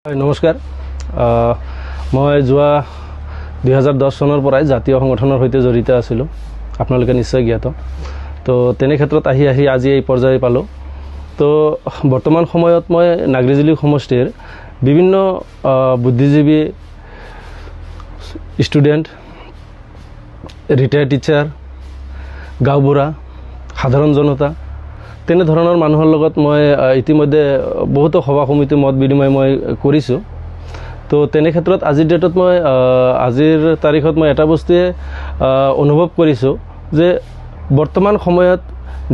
নমস্কাৰ মই যোৱা 2010 চনৰ পৰাই জাতীয় সংগঠনৰ সৈতে জড়িত আছিলোঁ আপোনালোকে নিশ্চয় জ্ঞাত তো তেনে ক্ষেত্ৰত আহি আজি এই পৰ্যায় পালোঁ তো বৰ্তমান সময়ত মই নাগৰিজুলি সমষ্টিৰ বিভিন্ন বুদ্ধিজীৱী ষ্টুডেণ্ট ৰিটায়াৰ্ড টিচাৰ গাঁওবুঢ়া সাধাৰণ জনতা তেনে ধৰণৰ মানুহৰ লগত মই ইতিমধ্যে বহুত সভা সমিতি মত বিনিময় মই কৰিছোঁ তো তেনে ক্ষেত্ৰত আজিৰ ডেটত মই আজিৰ তাৰিখত মই এটা বস্তুৱে অনুভৱ কৰিছোঁ যে বৰ্তমান সময়ত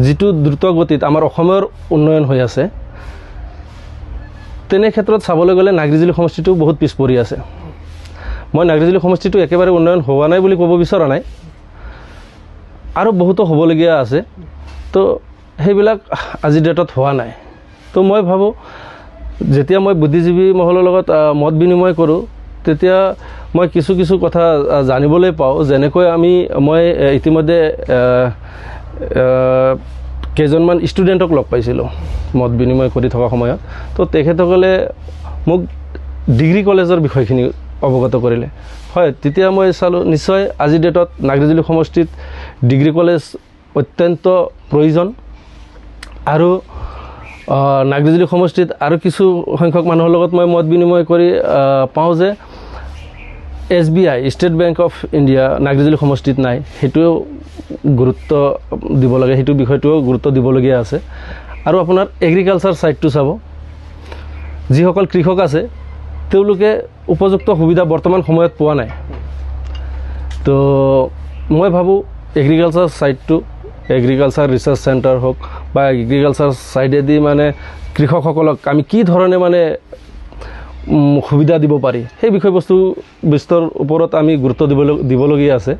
যিটো দ্ৰুত গতিত আমাৰ অসমৰ উন্নয়ন হৈ আছে তেনে ক্ষেত্ৰত চাবলৈ গ'লে নাগৰিজুলি সমষ্টিটো বহুত পিছ পৰি আছে মই নাগৰিজুলি সমষ্টিটো একেবাৰে উন্নয়ন হোৱা নাই বুলি ক'ব বিচৰা নাই আৰু বহুতো হ'বলগীয়া আছে তো সেইবিলাক আজিৰ ডেটত হোৱা নাই তো মই ভাবোঁ যেতিয়া মই বুদ্ধিজীৱী মহলৰ লগত মত বিনিময় কৰোঁ তেতিয়া মই কিছু কথা জানিবলৈ পাওঁ যেনেকৈ মই ইতিমধ্যে কেইজনমান ষ্টুডেণ্টক লগ পাইছিলোঁ মত বিনিময় কৰি থকা সময়ত তো তেখেতসকলে মোক ডিগ্ৰী কলেজৰ বিষয়খিনি অৱগত কৰিলে হয় তেতিয়া মই চালোঁ নিশ্চয় আজিৰ ডেটত নাগৰিজুলি সমষ্টিত ডিগ্ৰী কলেজ অত্যন্ত প্ৰয়োজন আৰু নাগৰিজুলি সমষ্টিত আৰু কিছু সংখ্যক মানুহৰ লগত মই মত বিনিময় কৰি পাওঁ যে SBI state bank of India Nagrijuli সমষ্টিত নাই সেইটোও গুৰুত্ব দিব লাগে সেইটো বিষয়টোও গুৰুত্ব দিবলগীয়া আছে আৰু আপোনাৰ এগ্ৰিকালচাৰ ছাইডটো চাব যিসকল কৃষক আছে তেওঁলোকে উপযুক্ত সুবিধা বৰ্তমান সময়ত পোৱা নাই তো মই ভাবোঁ এগ্ৰিকালচাৰ ছাইডটো এগ্ৰিকালচাৰ ৰিচাৰ্চ চেণ্টাৰ হওক বা এগ্ৰিকালচাৰ ছাইডেদি মানে কৃষকসকলক আমি কি ধৰণে মানে সুবিধা দিব পাৰি সেই বিষয়বস্তু বিস্তৰ ওপৰত আমি গুৰুত্ব দিবলগীয়া আছে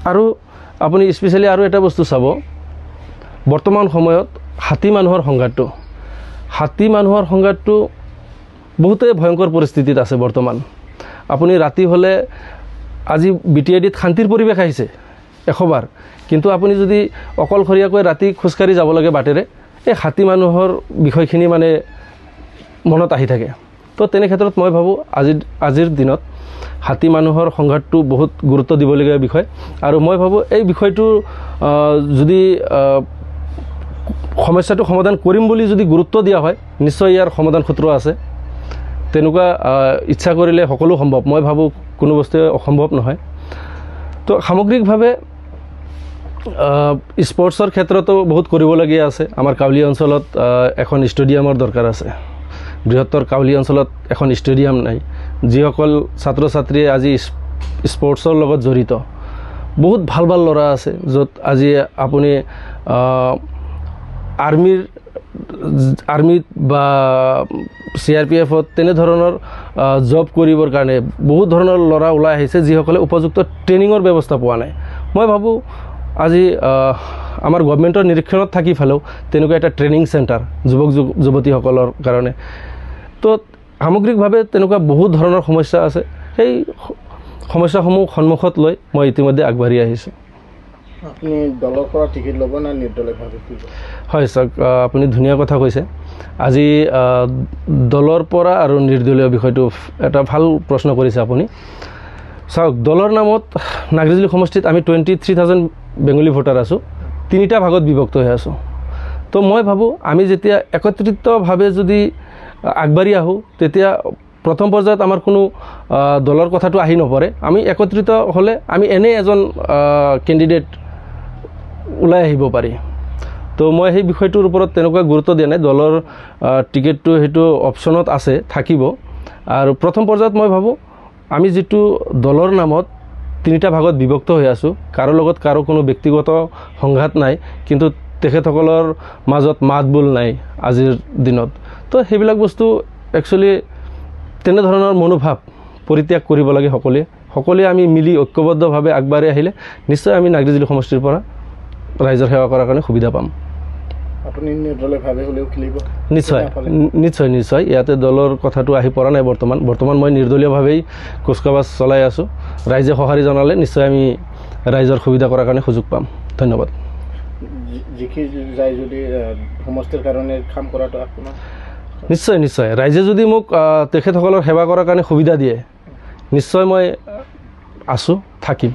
আৰু আপুনি স্পেচিয়েলি আৰু এটা বস্তু চাব বৰ্তমান সময়ত হাতী মানুহৰ সংঘাতটো বহুতেই ভয়ংকৰ পৰিস্থিতিত আছে বৰ্তমান আপুনি ৰাতি হ'লে আজি BTIDত শান্তিৰ পৰিৱেশ আহিছে এশবাৰ কিন্তু আপুনি যদি অকলশৰীয়াকৈ ৰাতি খোজকাঢ়ি যাব লাগে বাটেৰে এই হাতী মানুহৰ বিষয়খিনি মানে মনত আহি থাকে তো তেনে ক্ষেত্ৰত মই ভাবোঁ আজিৰ দিনত হাতী মানুহৰ সংঘাতটো বহুত গুৰুত্ব দিবলগীয়া বিষয় আৰু মই ভাবোঁ এই বিষয়টো যদি সমস্যাটো সমাধান কৰিম বুলি যদি গুৰুত্ব দিয়া হয় নিশ্চয় ইয়াৰ সমাধান সূত্ৰ আছে তেনেকুৱা ইচ্ছা কৰিলে সকলো সম্ভৱ মই ভাবোঁ কোনো বস্তুৱে অসম্ভৱ নহয় তো সামগ্ৰিকভাৱে স্পৰ্টছৰ ক্ষেত্ৰতো বহুত কৰিবলগীয়া আছে আমাৰ কাউলি অঞ্চলত এখন ষ্টেডিয়ামৰ দৰকাৰ আছে বৃহত্তৰ কাউলি অঞ্চলত এখন ষ্টেডিয়াম নাই যিসকল ছাত্ৰ ছাত্ৰীয়ে আজি স্পৰ্টছৰ লগত জড়িত বহুত ভাল ল'ৰা আছে য'ত আজি আপুনি আৰ্মিত বা CRPFত তেনেধৰণৰ জব কৰিবৰ কাৰণে বহুত ধৰণৰ ল'ৰা ওলাই আহিছে যিসকলে উপযুক্ত ট্ৰেইনিঙৰ ব্যৱস্থা পোৱা নাই মই ভাবোঁ আজি আমাৰ গভৰ্ণমেণ্টৰ নিৰীক্ষণত থাকি ফেলেও তেনেকুৱা এটা ট্ৰেইনিং চেণ্টাৰ যুৱক যুৱতীসকলৰ কাৰণে তো সামগ্ৰিকভাৱে তেনেকুৱা বহুত ধৰণৰ সমস্যা আছে সেই সমস্যাসমূহ সন্মুখত লৈ মই ইতিমধ্যে আগবাঢ়ি আহিছোঁ আপুনি দলৰ পৰা টিকেট ল'ব না নিৰ্দলীয়ভাৱে হয় চাওক আপুনি ধুনীয়া কথা কৈছে আজি দলৰ পৰা আৰু নিৰ্দলীয় বিষয়টো এটা ভাল প্ৰশ্ন কৰিছে আপুনি চাওক দলৰ নামত নাগৰিজুলি সমষ্টিত আমি 23,000 বেংগলী ভোটাৰ আছোঁ তিনিটা ভাগত বিভক্ত হৈ আছোঁ তো মই ভাবোঁ আমি যেতিয়া একত্ৰিতভাৱে যদি আগবাঢ়ি আহোঁ তেতিয়া প্ৰথম পৰ্যায়ত আমাৰ কোনো দলৰ কথাটো আহি নপৰে আমি একত্ৰিত হ'লে আমি এনে এজন কেণ্ডিডেট ওলাই আহিব পাৰি তো মই সেই বিষয়টোৰ ওপৰত তেনেকুৱা গুৰুত্ব দিয়া নাই দলৰ টিকেটটো সেইটো অপশ্যনত আছে থাকিব আৰু প্ৰথম পৰ্যায়ত মই ভাবোঁ আমি যিটো দলৰ নামত তিনিটা ভাগত বিভক্ত হৈ আছোঁ কাৰো লগত কাৰো কোনো ব্যক্তিগত সংঘাত নাই কিন্তু তেখেতসকলৰ মাজত মাতবোল নাই আজিৰ দিনত তো সেইবিলাক বস্তু একচুৱেলি তেনেধৰণৰ মনোভাৱ পৰিত্যাগ কৰিব লাগে সকলোৱে আমি মিলি ঐক্যবদ্ধভাৱে আগবাঢ়ি আহিলে নিশ্চয় আমি নাগৰিজুলি সমষ্টিৰ পৰা ৰাইজৰ সেৱা কৰাৰ কাৰণে সুবিধা পাম আপুনি নিৰ্দলীয়ভাৱে হ'লেও খেলিব নিশ্চয় ইয়াতে দলৰ কথাটো আহি পৰা নাই বৰ্তমান মই নিৰ্দলীয়ভাৱেই কুচকাৱাজ চলাই আছোঁ ৰাইজে সঁহাৰি জনালে নিশ্চয় আমি ৰাইজৰ সুবিধা কৰাৰ কাৰণে সুযোগ পাম ধন্যবাদ জিকি যায় যদি সমষ্টিৰ কাৰণে কাম কৰাটো আপোনাৰ নিশ্চয় নিশ্চয় ৰাইজে যদি মোক তেখেতসকলৰ সেৱা কৰাৰ কাৰণে সুবিধা দিয়ে নিশ্চয় মই আছোঁ থাকিম